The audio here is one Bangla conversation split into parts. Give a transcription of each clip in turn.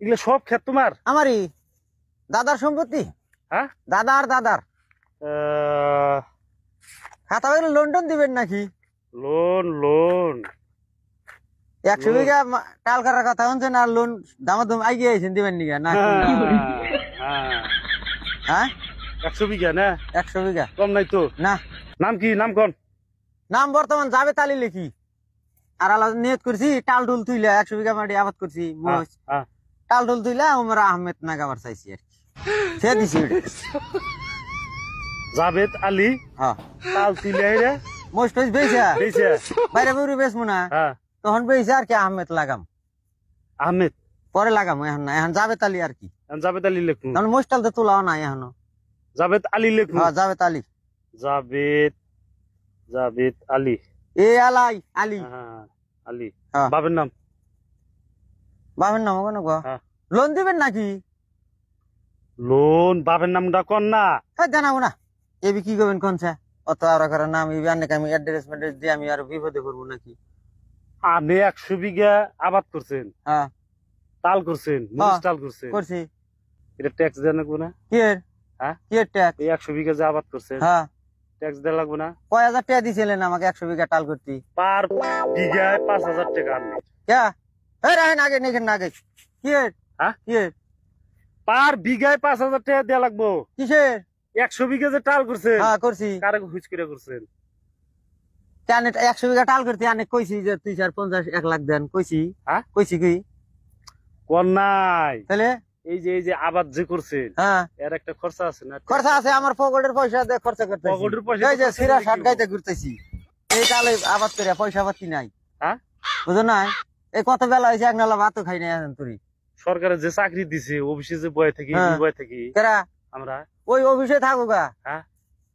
এগুলো সব ক্ষেত তোমার? আমারই দাদার সম্পত্তি। হ্যাঁ, দাদার খাতা বাইরে লোন দিবেন নাকি? লোন 100 বিঘা টাল করার কথা শুনছেন, আর লোন দামাদাম আই গিয়েছেন দিবেন নিগা না? হ্যাঁ 100 বিঘা না? 100 বিঘা কম নাই তো? না। নাম কি? নাম কোন? নাম বর্তমান যাবে তালি লিখি। আর আলাদা নিয়ত করছি টাল টুল তুইলা 100 বিঘা মাটি আবাদ করছি। টাল টুল তুইলা উমর আহমেদ নাগাবার চাইছি আর কি, সে দিছি। জাবেদ আলী। হ্যাঁ তাল তুলে রে মোস্ট বেইছা বেইছে বাইরে বেরু বেসমু না। হ্যাঁ, তখন বেইছা আর কি আহমেদ লাগাম, আহমেদ পরে লাগাম। এখন না, এখন যাবে তালি আর কি। জাবেদ আলী লেখুন। তখন মোস্টাল তো তোলাও নাই এখনো। জাবেদ আলী লেখুন। হ্যাঁ যাবে তালি। জাবেদ আলী। আলী। হ্যাঁ আলী। হ্যাঁ। বাবার নাম? বাবার নাম কোন গো? হ্যাঁ। লোন দিবেন নাকি? লোন বাবার নামটা কোন না? হ্যাঁ জানাবো না। এবি কি করবেন কোনছা? অত আর করার নাম এবি অনেক আমি অ্যাড্রেস ম্যাড্রেস দিয়ে আমি আর বিপদে পড়বো নাকি? আপনি 100 বিঘা আবাদ করছেন? হ্যাঁ। তাল করছেন? মরিচ তাল করছেন? করছি। এটা ট্যাক্স দেওয়া লাগবে না? কি এর? হ্যাঁ কি এর ট্যাক্স? এই 100 বিঘা যে আবাদ করছেন হ্যাঁ ট্যাক্স দেওয়া লাগবে না? কয় হাজার টাকা দিছিলেন আমাকে 100 বিঘা টাল করতে? পার বিঘায় 5000 টাকা আপনি। ক্যা এই রাহেন আগে নেখেন না আগে। কি এর? হ্যাঁ কি এর? পার বিঘায় 5000 টাকা দেওয়া লাগবে। কিসের? 100 বিঘা যে টাল করছেন? হ্যাঁ করছি। কারে হুইচ করে করছেন? জানেন 100 বিঘা টাল করতে অনেক কইছি যে 3-4-50-1 লাখ দেন কইছি। হ্যাঁ কইছি কি? কোন নাই? তাহলে এই যে আবাদ যে করছেন হ্যাঁ এর একটা খরচা আছে না? খরচা আছে, আমার পকেটের পয়সা দিয়ে খরচা করতেছি। পকেটের পয়সা এই যে খরচা সিরা করে শার্ট কি গাইতে ঘুরতেছি, এই কালে আবাদ করে পয়সা পাতি নাই। হ্যাঁ বুঝো না? এই কত বেলা হয়েছে এক নালা ভাতও খাই নাই এখন তুই। সরকারের যে চাকরি দিছে অফিসে যে বয়ে থাকি বয়ে থাকি কেরা আমরা ওই অফিসে থাকো গা। হ্যাঁ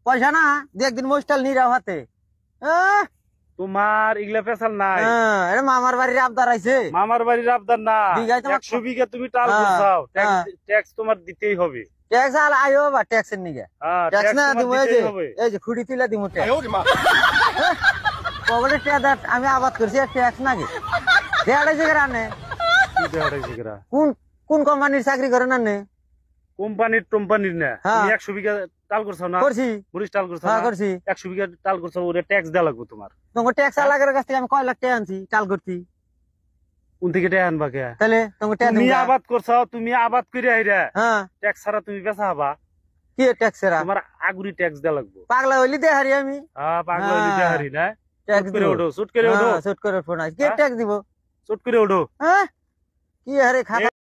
পয়সা না দিয়ে একদিন মোস্টাল নিরাও হাতে। তোমার ইগলা পেশাল নাই। এটা মামার বাড়ির আবদার আইছে। মামার বাড়ির আবদার না, বিঘায় তোমার 100 বিঘা তুমি টাল করছাও, ট্যাক্স তোমার দিতেই হবে। ট্যাক্স আল আইও বা ট্যাক্সের নিগে ট্যাক্স না দিমু। এই যে খুঁড়ি তুলে দিমু ট্যাক্স। পকেটে ট্যাক্স আমি আবাদ করছি আর ট্যাক্স নাকি দেড়াইছে কেরা নে? কি দেড়াইছে কেরা? কোন কোন কোম্পানির চাকরি করে না নে? কোম্পানির না। তুমি 100 বিঘা টাল করছাও না? করছি। মরিচ টাল করছাও হ্যাঁ না? করছি। 100 বিঘা টাল করছাও, ওরে ট্যাক্স দেয়া লাগবে তোমার। তোমার ট্যাক্স আলাগের কাছ থেকে আমি কয় লাখ টাকা আনছি টাল করছি। কোন থেকে টাকা আনবা কে? তাহলে তোমার ট্যাক্স তুমি আবাদ করছাও, তুমি আবাদ করে আইরা হ্যাঁ ট্যাক্স ছাড়া তুমি বেচা হবা? কি ট্যাক্স এরা? তোমার আগুরি ট্যাক্স দেয়া লাগবে। পাগলা হইলি দে হারি আমি। হ্যাঁ পাগলা হইলি দে হারি না? ট্যাক্স করে ওঠো, চুট করে ওঠো, চুট করে ফোন আইছে। কি ট্যাক্স দিব? চুট করে ওঠো। হ্যাঁ কি হারে খাতা